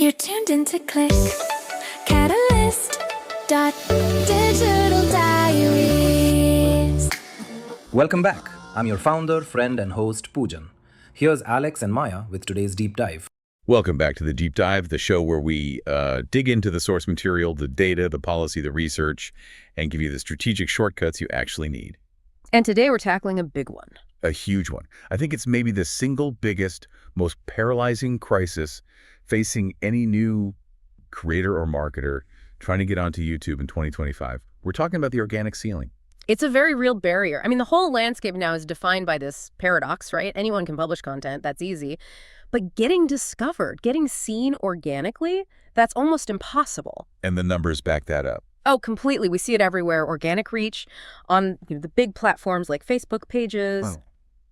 You're tuned into Click Catalyst Digital Diaries. Welcome back. I'm your founder, friend, and host, Poojan. Here's Alex and Maya with today's deep dive. Welcome back to the Deep Dive, the show where we dig into the source material, the data, the policy, the research, and give you the strategic shortcuts you actually need. And today we're tackling a big one. A huge one. I think it's maybe the single biggest, most paralyzing crisis facing any new creator or marketer trying to get onto YouTube in 2025. We're talking about the organic ceiling. It's a very real barrier. I mean, the whole landscape now is defined by this paradox, right? Anyone can publish content, that's easy. But getting discovered, getting seen organically, that's almost impossible. And the numbers back that up. Oh, completely. We see it everywhere. Organic reach on the big platforms like Facebook pages. Wow.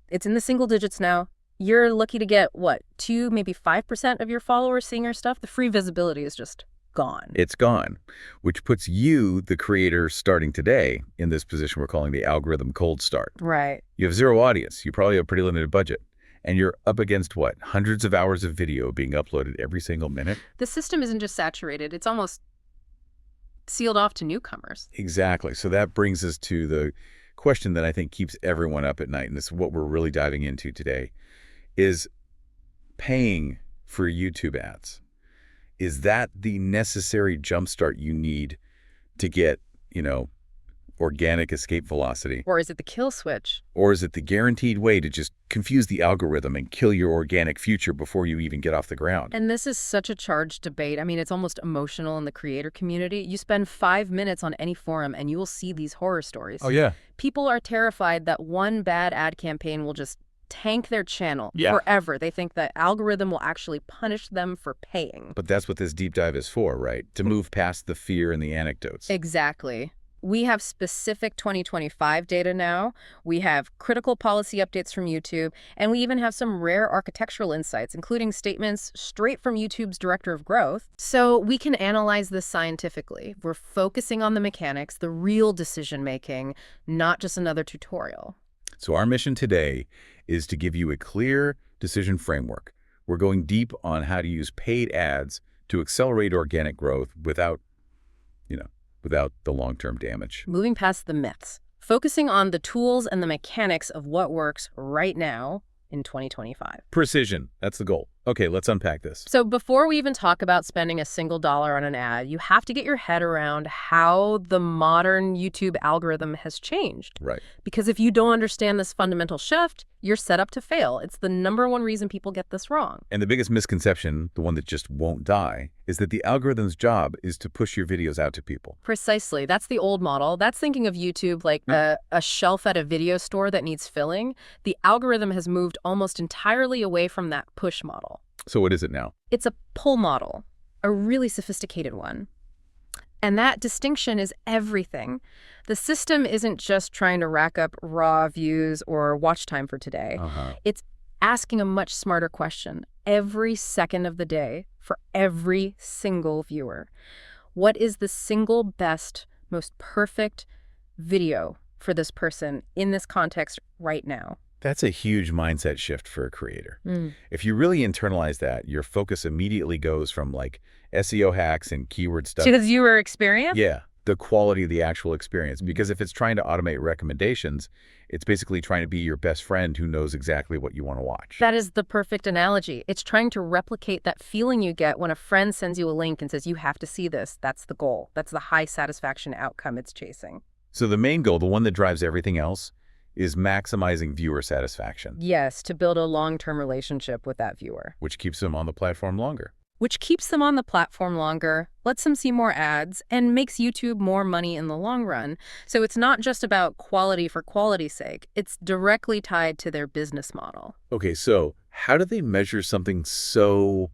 It's in the single digits now. You're lucky to get, what, 2, maybe 5% of your followers seeing your stuff? The free visibility is just gone. It's gone, which puts you, the creator starting today, in this position we're calling the algorithm cold start. Right. You have zero audience. You probably have a pretty limited budget. And you're up against, what, hundreds of hours of video being uploaded every single minute? The system isn't just saturated. It's almost sealed off to newcomers. Exactly. So that brings us to the question that I think keeps everyone up at night, and this is what we're really diving into today, is paying for YouTube ads. Is that the necessary jumpstart you need to get, organic escape velocity? Or is it the kill switch? Or is it the guaranteed way to just confuse the algorithm and kill your organic future before you even get off the ground? And this is such a charged debate. I mean, it's almost emotional in the creator community. You spend 5 minutes on any forum and you will see these horror stories. Oh, yeah. People are terrified that one bad ad campaign will just tank their channel forever. They think the algorithm will actually punish them for paying. But that's what this deep dive is for, right? To move past the fear and the anecdotes. Exactly. We have specific 2025 data now. We have critical policy updates from YouTube, and we even have some rare architectural insights, including statements straight from YouTube's director of growth. So we can analyze this scientifically. We're focusing on the mechanics, the real decision-making, not just another tutorial. So our mission today is to give you a clear decision framework. We're going deep on how to use paid ads to accelerate organic growth without the long-term damage. Moving past the myths, focusing on the tools and the mechanics of what works right now in 2025. Precision, that's the goal. Okay, let's unpack this. So before we even talk about spending a single dollar on an ad, you have to get your head around how the modern YouTube algorithm has changed. Right. Because if you don't understand this fundamental shift, you're set up to fail. It's the #1 reason people get this wrong. And the biggest misconception, the one that just won't die, is that the algorithm's job is to push your videos out to people. Precisely. That's the old model. That's thinking of YouTube like a shelf at a video store that needs filling. The algorithm has moved almost entirely away from that push model. So what is it now? It's a pull model, a really sophisticated one. And that distinction is everything. The system isn't just trying to rack up raw views or watch time for today. It's asking a much smarter question every second of the day for every single viewer. What is the single best, most perfect video for this person in this context right now? That's a huge mindset shift for a creator. If you really internalize that, your focus immediately goes from like SEO hacks and keyword stuff. To the viewer experience? Yeah, the quality of the actual experience. Because if it's trying to automate recommendations, it's basically trying to be your best friend who knows exactly what you want to watch. That is the perfect analogy. It's trying to replicate that feeling you get when a friend sends you a link and says, you have to see this. That's the goal. That's the high satisfaction outcome it's chasing. So the main goal, the one that drives everything else, is maximizing viewer satisfaction. Yes, to build a long-term relationship with that viewer. Which keeps them on the platform longer. Which keeps them on the platform longer, lets them see more ads, and makes YouTube more money in the long run. So it's not just about quality for quality's sake. It's directly tied to their business model. Okay, so how do they measure something so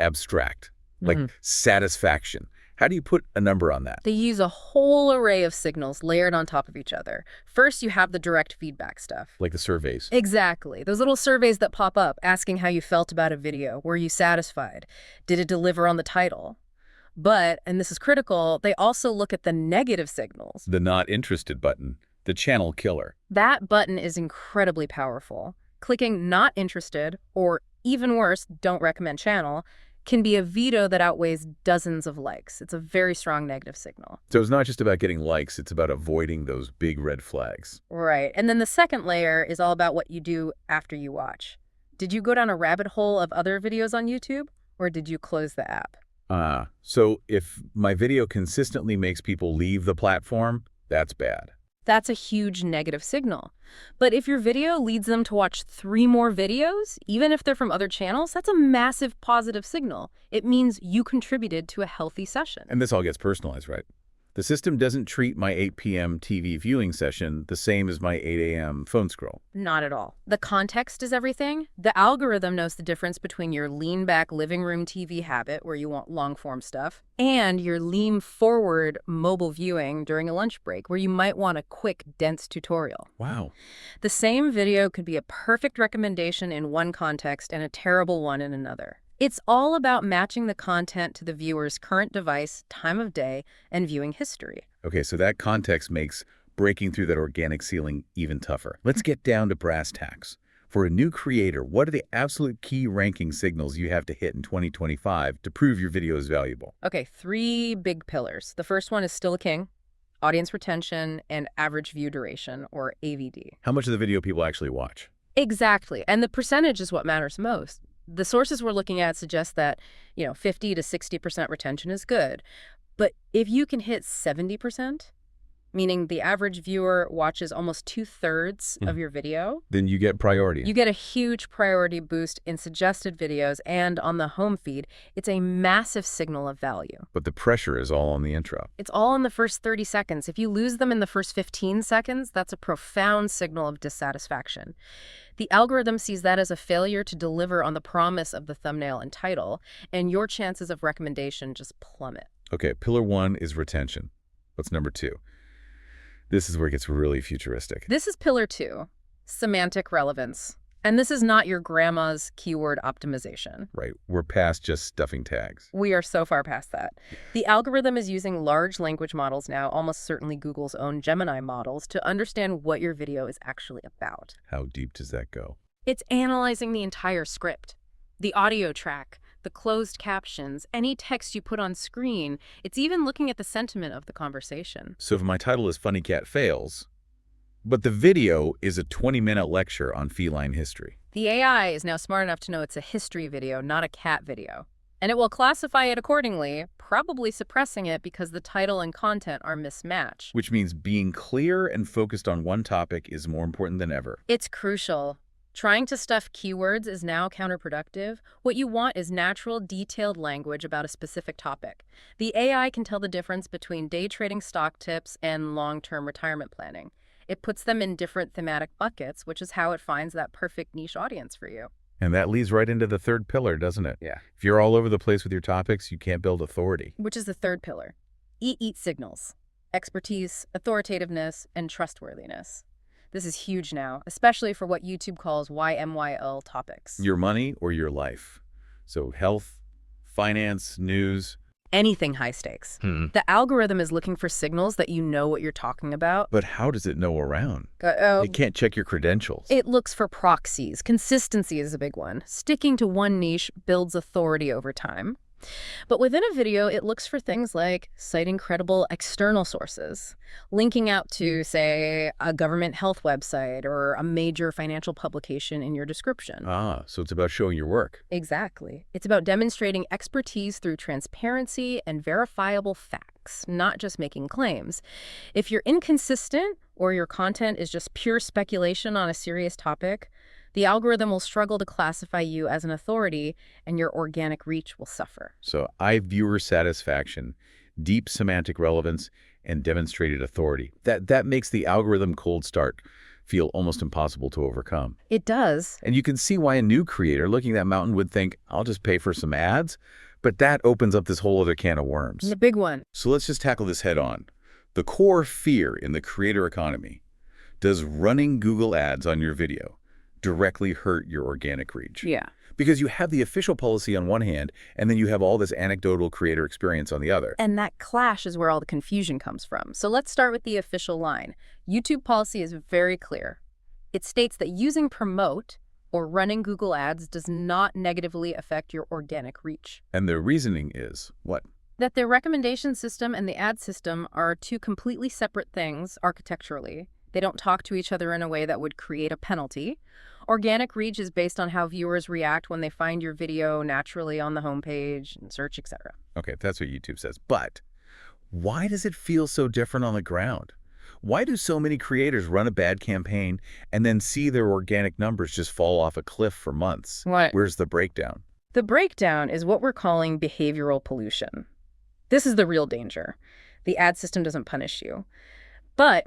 abstract, like satisfaction? How do you put a number on that? They use a whole array of signals layered on top of each other. First, you have the direct feedback stuff. Like the surveys. Exactly. Those little surveys that pop up asking how you felt about a video. Were you satisfied? Did it deliver on the title? But, and this is critical, they also look at the negative signals. The not interested button, the channel killer. That button is incredibly powerful. Clicking not interested, or even worse, don't recommend channel, can be a veto that outweighs dozens of likes. It's a very strong negative signal. So it's not just about getting likes, it's about avoiding those big red flags. Right. And then the second layer is all about what you do after you watch. Did you go down a rabbit hole of other videos on YouTube, or did you close the app? So if my video consistently makes people leave the platform, that's bad. That's a huge negative signal. But if your video leads them to watch 3 more videos, even if they're from other channels, that's a massive positive signal. It means you contributed to a healthy session. And this all gets personalized, right? The system doesn't treat my 8 p.m. TV viewing session the same as my 8 a.m. phone scroll. Not at all. The context is everything. The algorithm knows the difference between your lean-back living room TV habit, where you want long-form stuff, and your lean-forward mobile viewing during a lunch break, where you might want a quick, dense tutorial. Wow. The same video could be a perfect recommendation in one context and a terrible one in another. It's all about matching the content to the viewer's current device, time of day, and viewing history. Okay, so that context makes breaking through that organic ceiling even tougher. Let's get down to brass tacks. For a new creator, what are the absolute key ranking signals you have to hit in 2025 to prove your video is valuable? Okay, 3 big pillars. The first one is still king, audience retention, and average view duration, or AVD. How much of the video people actually watch? Exactly, and the percentage is what matters most. The sources we're looking at suggest that, 50 to 60% retention is good. But if you can hit 70%, meaning the average viewer watches almost 2/3 of your video, Then you get priority. you get a huge priority boost in suggested videos and on the home feed. It's a massive signal of value. But the pressure is all on the intro. It's all in the first 30 seconds. If you lose them in the first 15 seconds, that's a profound signal of dissatisfaction. The algorithm sees that as a failure to deliver on the promise of the thumbnail and title, and your chances of recommendation just plummet. Okay, pillar 1 is retention. What's number 2? This is where it gets really futuristic. This is pillar 2, semantic relevance. And this is not your grandma's keyword optimization. Right, we're past just stuffing tags. We are so far past that. The algorithm is using large language models now, almost certainly Google's own Gemini models, to understand what your video is actually about. How deep does that go? It's analyzing the entire script, the audio track, the closed captions, any text you put on screen. It's even looking at the sentiment of the conversation. So if my title is Funny Cat Fails, but the video is a 20-minute lecture on feline history. The AI is now smart enough to know it's a history video, not a cat video. And it will classify it accordingly, probably suppressing it because the title and content are mismatched. Which means being clear and focused on one topic is more important than ever. It's crucial. Trying to stuff keywords is now counterproductive. What you want is natural, detailed language about a specific topic. The AI can tell the difference between day trading stock tips and long-term retirement planning. It puts them in different thematic buckets, which is how it finds that perfect niche audience for you. And that leads right into the third pillar, doesn't it? Yeah. If you're all over the place with your topics, you can't build authority. Which is the third pillar. Eat signals. Expertise, authoritativeness, and trustworthiness. This is huge now, especially for what YouTube calls YMYL topics. Your money or your life. So health, finance, news. Anything high stakes. The algorithm is looking for signals that you know what you're talking about. But how does it know around? Oh, It can't check your credentials. it looks for proxies. Consistency is a big one. Sticking to one niche builds authority over time. But within a video, it looks for things like citing credible external sources, linking out to, say, a government health website or a major financial publication in your description. So it's about showing your work. Exactly. It's about demonstrating expertise through transparency and verifiable facts, not just making claims. If you're inconsistent or your content is just pure speculation on a serious topic, the algorithm will struggle to classify you as an authority, and your organic reach will suffer. So viewer satisfaction, deep semantic relevance, and demonstrated authority. That makes the algorithm cold start feel almost impossible to overcome. It does. And you can see why a new creator looking at that mountain would think, I'll just pay for some ads. But that opens up this whole other can of worms. The big one. So let's just tackle this head on. The core fear in the creator economy. Does running Google ads on your video directly hurt your organic reach? Yeah. Because you have the official policy on one hand, and then you have all this anecdotal creator experience on the other. And that clash is where all the confusion comes from. So let's start with the official line. YouTube policy is very clear. It states that using promote or running Google Ads does not negatively affect your organic reach. And the reasoning is what? That the recommendation system and the ad system are two completely separate things architecturally. They don't talk to each other in a way that would create a penalty. Organic reach is based on how viewers react when they find your video naturally on the homepage and search, etc. Okay, that's what YouTube says. But why does it feel so different on the ground? Why do so many creators run a bad campaign and then see their organic numbers just fall off a cliff for months? What? Where's the breakdown? The breakdown is what we're calling behavioral pollution. This is the real danger. The ad system doesn't punish you. But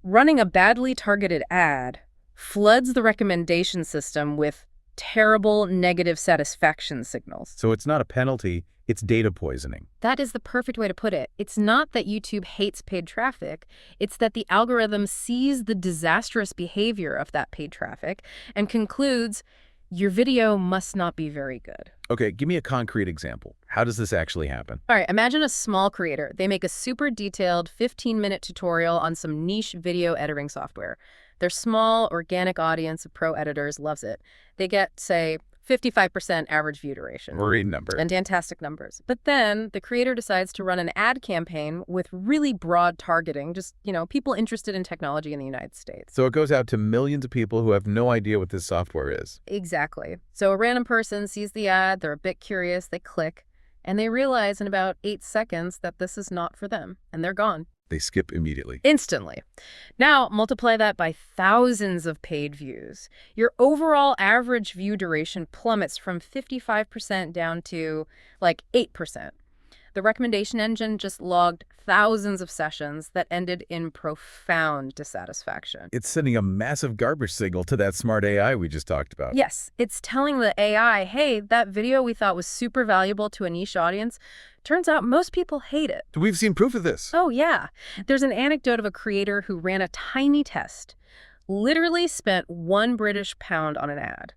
running a badly targeted ad floods the recommendation system with terrible negative satisfaction signals. So it's not a penalty, it's data poisoning. That is the perfect way to put it. It's not that YouTube hates paid traffic. It's that the algorithm sees the disastrous behavior of that paid traffic and concludes your video must not be very good. Okay, give me a concrete example. How does this actually happen? All right, imagine a small creator. They make a super detailed 15-minute tutorial on some niche video editing software. Their small, organic audience of pro editors loves it. They get, say, 55% average view duration. Great number. Fantastic numbers. But then the creator decides to run an ad campaign with really broad targeting, just, people interested in technology in the United States. So it goes out to millions of people who have no idea what this software is. Exactly. So a random person sees the ad, they're a bit curious, they click, and they realize in about 8 seconds that this is not for them, and they're gone. They skip immediately. Instantly. Now, multiply that by thousands of paid views. Your overall average view duration plummets from 55% down to, 8%. The recommendation engine just logged thousands of sessions that ended in profound dissatisfaction. It's sending a massive garbage signal to that smart AI we just talked about. Yes, it's telling the AI, hey, that video we thought was super valuable to a niche audience, turns out most people hate it. We've seen proof of this. Oh, yeah. There's an anecdote of a creator who ran a tiny test, literally spent £1 on an ad.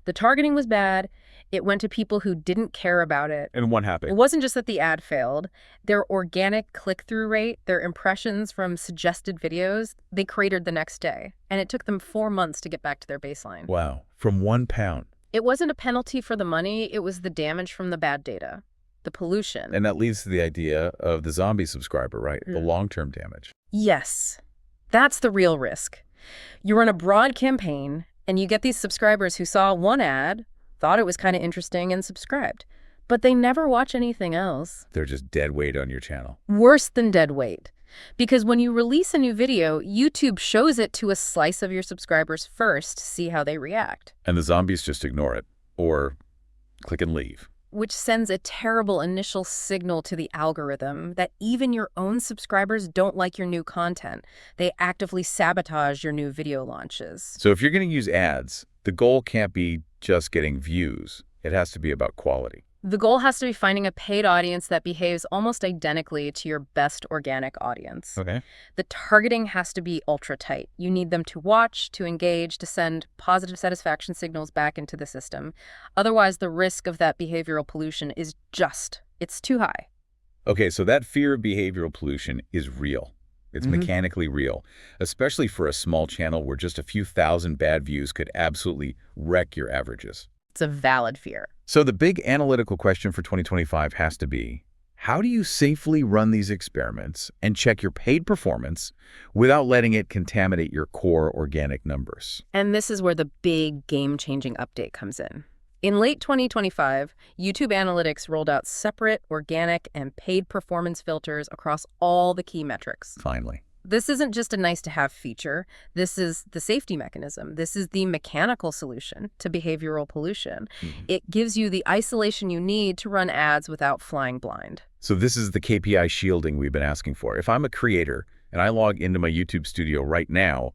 The targeting was bad. It went to people who didn't care about it. And what happened? It wasn't just that the ad failed. Their organic click-through rate, their impressions from suggested videos, they cratered the next day. And it took them 4 months to get back to their baseline. Wow. From £1. It wasn't a penalty for the money. It was the damage from the bad data, the pollution. And that leads to the idea of the zombie subscriber, right? The long-term damage. Yes. That's the real risk. You run a broad campaign, and you get these subscribers who saw one ad, thought it was kind of interesting, and subscribed. But they never watch anything else. They're just dead weight on your channel. Worse than dead weight. Because when you release a new video, YouTube shows it to a slice of your subscribers first to see how they react. And the zombies just ignore it. Or click and leave. Which sends a terrible initial signal to the algorithm that even your own subscribers don't like your new content. They actively sabotage your new video launches. So if you're going to use ads, the goal can't be just getting views. It has to be about quality. The goal has to be finding a paid audience that behaves almost identically to your best organic audience. Okay. The targeting has to be ultra tight. You need them to watch, to engage, to send positive satisfaction signals back into the system. Otherwise, the risk of that behavioral pollution is it's too high. Okay, so that fear of behavioral pollution is real. It's mechanically real, especially for a small channel where just a few thousand bad views could absolutely wreck your averages. It's a valid fear. So the big analytical question for 2025 has to be, how do you safely run these experiments and check your paid performance without letting it contaminate your core organic numbers? And this is where the big game-changing update comes in. In late 2025, YouTube Analytics rolled out separate organic and paid performance filters across all the key metrics. Finally. This isn't just a nice-to-have feature. This is the safety mechanism. This is the mechanical solution to behavioral pollution. It gives you the isolation you need to run ads without flying blind. So this is the KPI shielding we've been asking for. If I'm a creator and I log into my YouTube studio right now,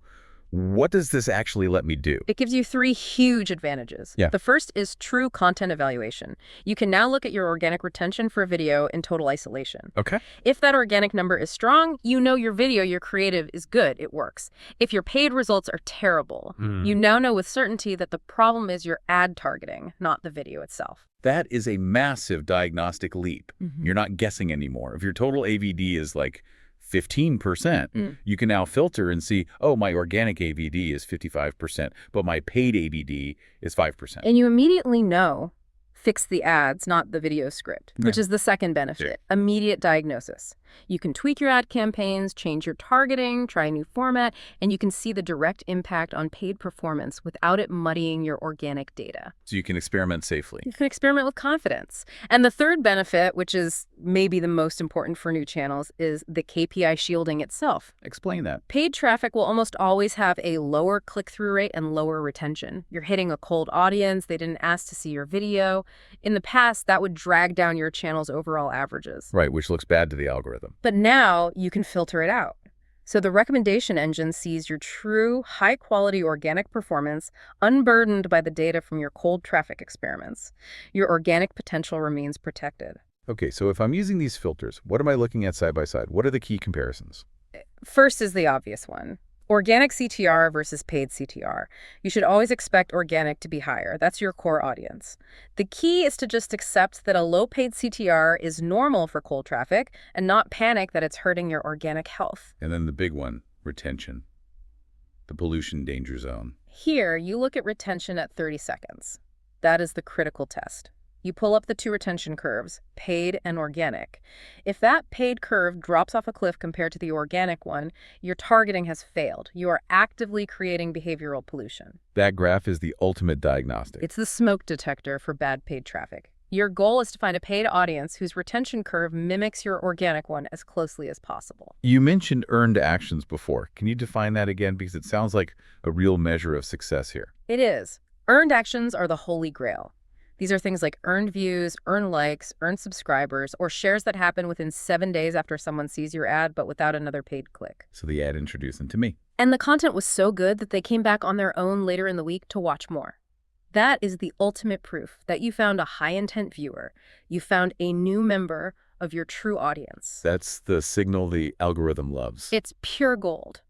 what does this actually let me do? It gives you 3 huge advantages. Yeah. The first is true content evaluation. You can now look at your organic retention for a video in total isolation. Okay. If that organic number is strong, you know your video, your creative is good, it works. If your paid results are terrible, you now know with certainty that the problem is your ad targeting, not the video itself. That is a massive diagnostic leap. You're not guessing anymore. If your total AVD is like 15%, you can now filter and see, oh, my organic AVD is 55%, but my paid AVD is 5%. And you immediately know, fix the ads, not the video script, which is the second benefit, immediate diagnosis. You can tweak your ad campaigns, change your targeting, try a new format, and you can see the direct impact on paid performance without it muddying your organic data. So you can experiment safely. You can experiment with confidence. And the third benefit, which is maybe the most important for new channels, is the KPI shielding itself. Explain that. Paid traffic will almost always have a lower click-through rate and lower retention. You're hitting a cold audience. They didn't ask to see your video. In the past, that would drag down your channel's overall averages. Right, which looks bad to the algorithm. But now you can filter it out. So the recommendation engine sees your true, high-quality organic performance unburdened by the data from your cold traffic experiments. Your organic potential remains protected. Okay, so if I'm using these filters, what am I looking at side by side? What are the key comparisons? First is the obvious one. Organic CTR versus paid CTR. You should always expect organic to be higher. That's your core audience. The key is to just accept that a low paid CTR is normal for cold traffic and not panic that it's hurting your organic health. And then the big one, retention. The pollution danger zone. Here, you look at retention at 30 seconds. That is the critical test. You pull up the two retention curves, paid and organic. If that paid curve drops off a cliff compared to the organic one, your targeting has failed. You are actively creating behavioral pollution. That graph is the ultimate diagnostic. It's the smoke detector for bad paid traffic. Your goal is to find a paid audience whose retention curve mimics your organic one as closely as possible. You mentioned earned actions before. Can you define that again? Because it sounds like a real measure of success here. It is. Earned actions are the holy grail. These are things like earned views, earned likes, earned subscribers, or shares that happen within 7 days after someone sees your ad but without another paid click. So the ad introduced them to me. And the content was so good that they came back on their own later in the week to watch more. That is the ultimate proof that you found a high-intent viewer. You found a new member of your true audience. That's the signal the algorithm loves. It's pure gold.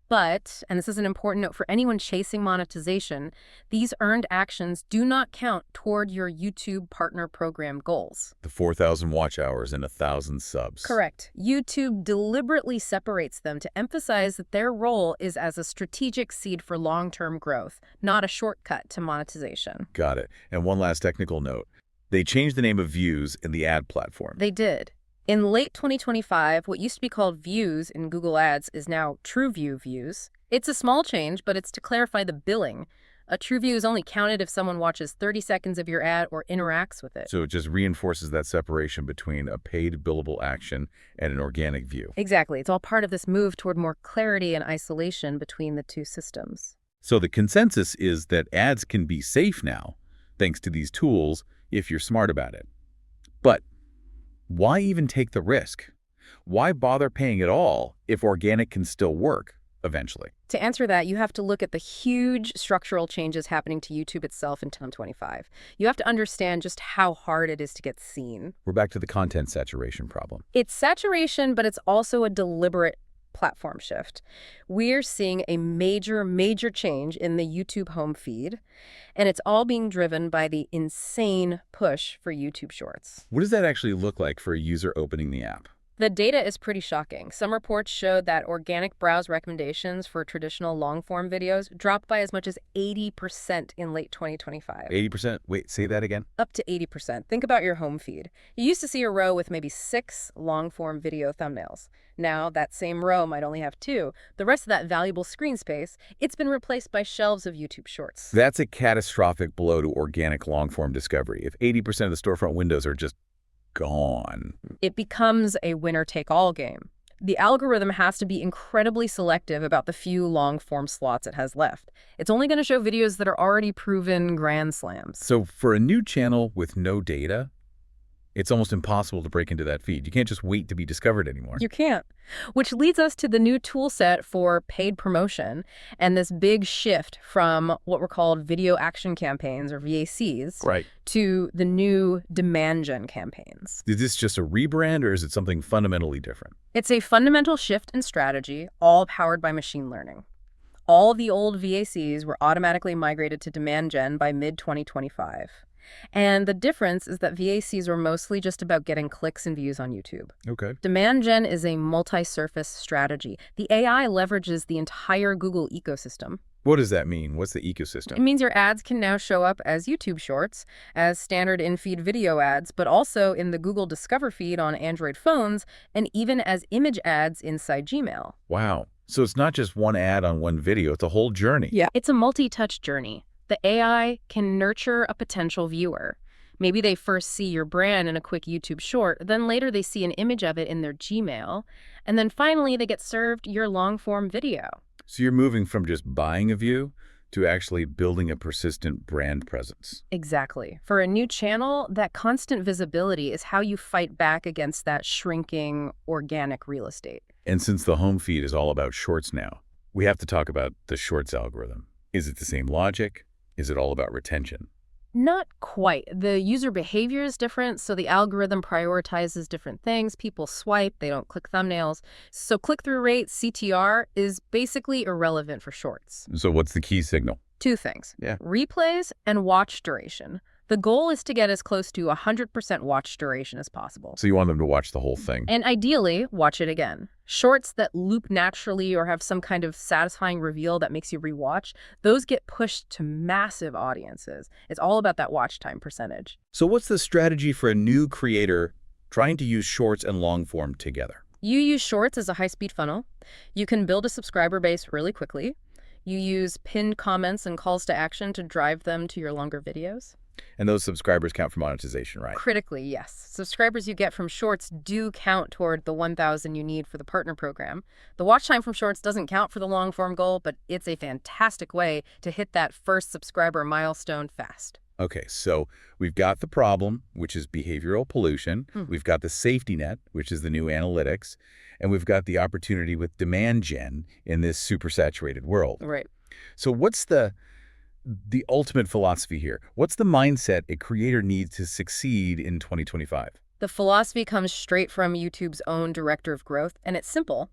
But, and this is an important note for anyone chasing monetization, these earned actions do not count toward your YouTube partner program goals. The 4,000 watch hours and 1,000 subs. Correct. YouTube deliberately separates them to emphasize that their role is as a strategic seed for long-term growth, not a shortcut to monetization. Got it. And one last technical note. They changed the name of views in the ad platform. They did. In late 2025, what used to be called views in Google Ads is now TrueView views. It's a small change, but it's to clarify the billing. A TrueView is only counted if someone watches 30 seconds of your ad or interacts with it. So it just reinforces that separation between a paid billable action and an organic view. Exactly. It's all part of this move toward more clarity and isolation between the two systems. So the consensus is that ads can be safe now, thanks to these tools, if you're smart about it. But why even take the risk? Why bother paying at all if organic can still work eventually? To answer that, you have to look at the huge structural changes happening to YouTube itself in 2025. You have to understand just how hard it is to get seen. We're back to the content saturation problem. It's saturation, but it's also a deliberate platform shift. We're seeing a major change in the YouTube home feed, and it's all being driven by the insane push for YouTube Shorts. What does that actually look like for a user opening the app? The data is pretty shocking. Some reports showed that organic browse recommendations for traditional long-form videos dropped by as much as 80% in late 2025. 80%? Wait, say that again? Up to 80%. Think about your home feed. You used to see a row with maybe 6 long-form video thumbnails. Now, that same row might only have 2. The rest of that valuable screen space, it's been replaced by shelves of YouTube Shorts. That's a catastrophic blow to organic long-form discovery. If 80% of the storefront windows are just gone, it becomes a winner-take-all game. The algorithm has to be incredibly selective about the few long-form slots it has left. It's only going to show videos that are already proven grand slams. So for a new channel with no data, it's almost impossible to break into that feed. You can't just wait to be discovered anymore. You can't. Which leads us to the new tool set for paid promotion and this big shift from what were called video action campaigns, or VACs, Right. to the new demand gen campaigns. Is this just a rebrand or is it something fundamentally different? It's a fundamental shift in strategy, all powered by machine learning. All the old VACs were automatically migrated to demand gen by mid-2025. And the difference is that VACs are mostly just about getting clicks and views on YouTube. Okay. Demand gen is a multi-surface strategy. The AI leverages the entire Google ecosystem. What does that mean? What's the It ecosystem? means your ads can now show up as YouTube Shorts, as standard in-feed video ads, but also in the Google Discover feed on Android phones, and even as image ads inside Gmail. Wow. So it's not just one ad on one video, it's a whole journey. Yeah. It's a multi-touch journey. The AI can nurture a potential viewer. Maybe they first see your brand in a quick YouTube short, then later they see an image of it in their Gmail, and then finally they get served your long-form video. So you're moving from just buying a view to actually building a persistent brand presence. Exactly. For a new channel, that constant visibility is how you fight back against that shrinking organic real estate. And since the home feed is all about shorts now, we have to talk about the shorts algorithm. Is it the same logic? Is it all about retention? Not quite. The user behavior is different, so the algorithm prioritizes different things. People swipe, they don't click thumbnails. So click-through rate, CTR, is basically irrelevant for shorts. So what's the key signal? Two things. Yeah. Replays and watch duration. The goal is to get as close to 100% watch duration as possible. So you want them to watch the whole thing. And ideally, watch it again. Shorts that loop naturally or have some kind of satisfying reveal that makes you rewatch, those get pushed to massive audiences. It's all about that watch time percentage. So what's the strategy for a new creator trying to use shorts and long form together? You use Shorts as a high-speed funnel. You can build a subscriber base really quickly. You use pinned comments and calls to action to drive them to your longer videos. And those subscribers count for monetization, right? Critically, yes. Subscribers you get from Shorts do count toward the 1,000 you need for the partner program. The watch time from Shorts doesn't count for the long-form goal, but it's a fantastic way to hit that first subscriber milestone fast. Okay, so we've got the problem, which is behavioral pollution. We've got the safety net, which is the new analytics. And we've got the opportunity with demand gen in this super saturated world. Right. So what's the ultimate philosophy here? What's the mindset a creator needs to succeed in 2025? The philosophy comes straight from YouTube's own director of growth, and it's simple.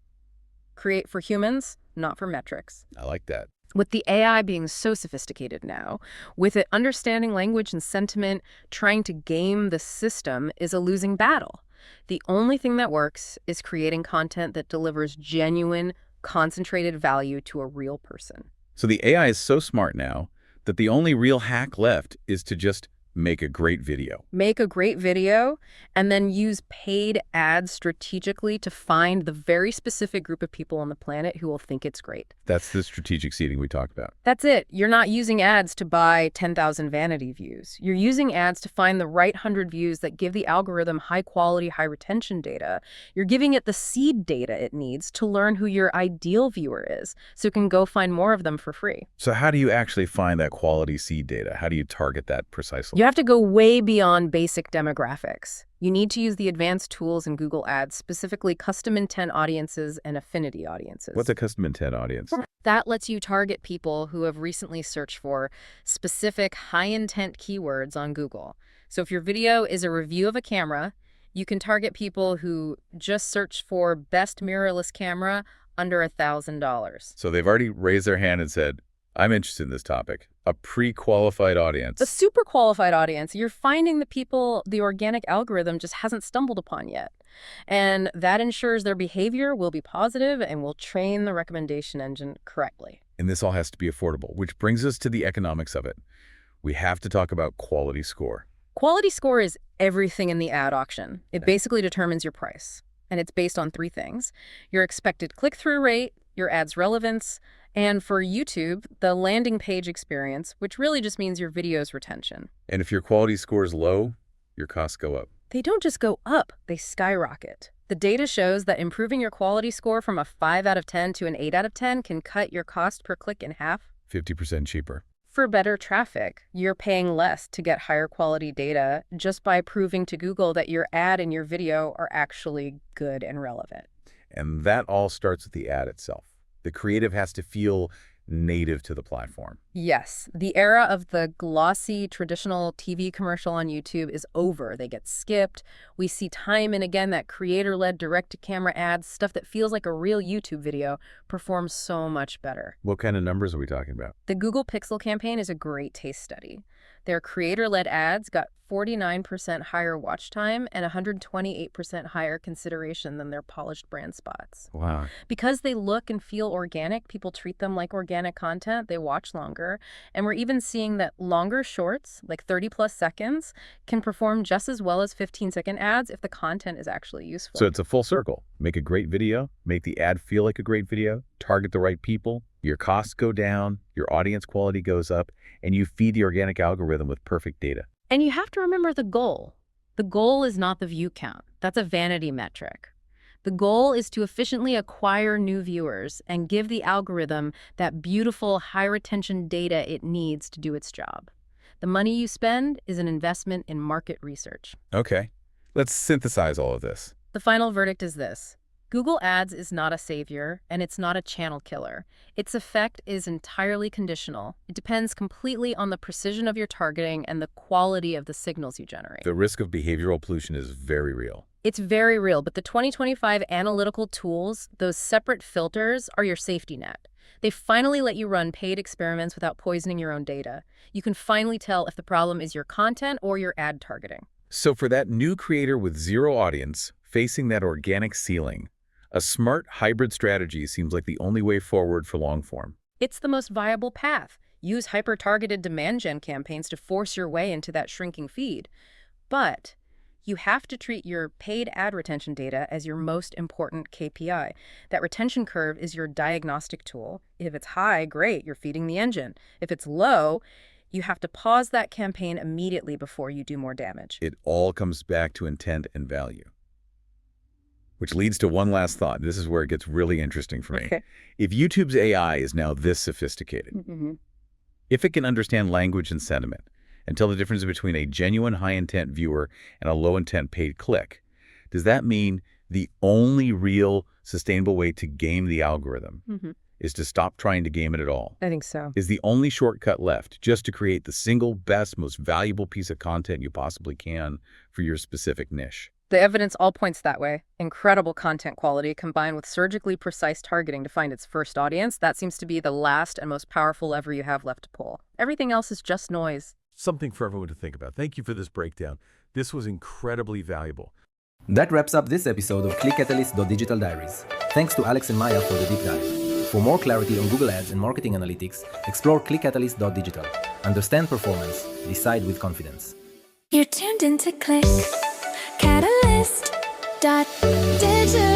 Create for humans, not for metrics. I like that. With the AI being so sophisticated now, with it understanding language and sentiment, trying to game the system is a losing battle. The only thing that works is creating content that delivers genuine, concentrated value to a real person. So the AI is so smart now that the only real hack left is to just make a great video. Make a great video and then use paid ads strategically to find the very specific group of people on the planet who will think it's great. That's the strategic seeding we talked about. That's it. You're not using ads to buy 10,000 vanity views. You're using ads to find the right 100 views that give the algorithm high quality, high retention data. You're giving it the seed data it needs to learn who your ideal viewer is, so it can go find more of them for free. So how do you actually find that quality seed data? How do you target that precisely? You have to go way beyond basic demographics. You need to use the advanced tools in Google Ads, specifically custom intent audiences and affinity audiences. What's a custom intent audience? That lets you target people who have recently searched for specific high-intent keywords on Google. So if your video is a review of a camera, you can target people who just searched for best mirrorless camera under $1,000. So they've already raised their hand and said, I'm interested in this topic. A pre-qualified audience. The super qualified audience, you're finding the people the organic algorithm just hasn't stumbled upon yet. And that ensures their behavior will be positive and will train the recommendation engine correctly. And this all has to be affordable, which brings us to the economics of it. We have to talk about quality score. Quality score is everything in the ad auction. It basically determines your price. And it's based on three things: your expected click-through rate, your ad's relevance, and for YouTube, the landing page experience, which really just means your video's retention. And if your quality score is low, your costs go up. They don't just go up, they skyrocket. The data shows that improving your quality score from a 5 out of 10 to an 8 out of 10 can cut your cost per click in half. 50% cheaper. For better traffic, you're paying less to get higher quality data just by proving to Google that your ad and your video are actually good and relevant. And that all starts with the ad itself. The creative has to feel native to the platform. Yes, the era of the glossy traditional TV commercial on YouTube is over. They get skipped. We see time and again that creator-led direct-to-camera ads, stuff that feels like a real YouTube video, performs so much better. What kind of numbers are we talking about? The Google Pixel campaign is a great case study. Their creator-led ads got 49% higher watch time and 128% higher consideration than their polished brand spots. Wow. Because they look and feel organic, people treat them like organic content, they watch longer. And we're even seeing that longer shorts, like 30-plus seconds, can perform just as well as 15-second ads if the content is actually useful. So it's a full circle. Make a great video, make the ad feel like a great video, target the right people, your costs go down, your audience quality goes up, and you feed the organic algorithm with perfect data. And you have to remember the goal. The goal is not the view count. That's a vanity metric. The goal is to efficiently acquire new viewers and give the algorithm that beautiful, high-retention data it needs to do its job. The money you spend is an investment in market research. Okay, let's synthesize all of this. The final verdict is this. Google Ads is not a savior, and it's not a channel killer. Its effect is entirely conditional. It depends completely on the precision of your targeting and the quality of the signals you generate. The risk of behavioral pollution is very real. It's very real, but the 2025 analytical tools, those separate filters, are your safety net. They finally let you run paid experiments without poisoning your own data. You can finally tell if the problem is your content or your ad targeting. So for that new creator with zero audience facing that organic ceiling, a smart hybrid strategy seems like the only way forward for long form. It's the most viable path. Use hyper-targeted demand gen campaigns to force your way into that shrinking feed. But you have to treat your paid ad retention data as your most important KPI. That retention curve is your diagnostic tool. If it's high, great, you're feeding the engine. If it's low, you have to pause that campaign immediately before you do more damage. It all comes back to intent and value. Which leads to one last thought. This is where it gets really interesting for me. Okay. If YouTube's AI is now this sophisticated, if it can understand language and sentiment and tell the difference between a genuine high-intent viewer and a low-intent paid click, does that mean the only real sustainable way to game the algorithm is to stop trying to game it at all? I think so. Is the only shortcut left just to create the single best, most valuable piece of content you possibly can for your specific niche? The evidence all points that way. Incredible content quality combined with surgically precise targeting to find its first audience. That seems to be the last and most powerful lever you have left to pull. Everything else is just noise. Something for everyone to think about. Thank you for this breakdown. This was incredibly valuable. That wraps up this episode of ClickCatalyst.digital Diaries. Thanks to Alex and Maya for the deep dive. For more clarity on Google Ads and marketing analytics, explore ClickCatalyst.digital. Understand performance. Decide with confidence. You're tuned into Click Catalyst. Digital.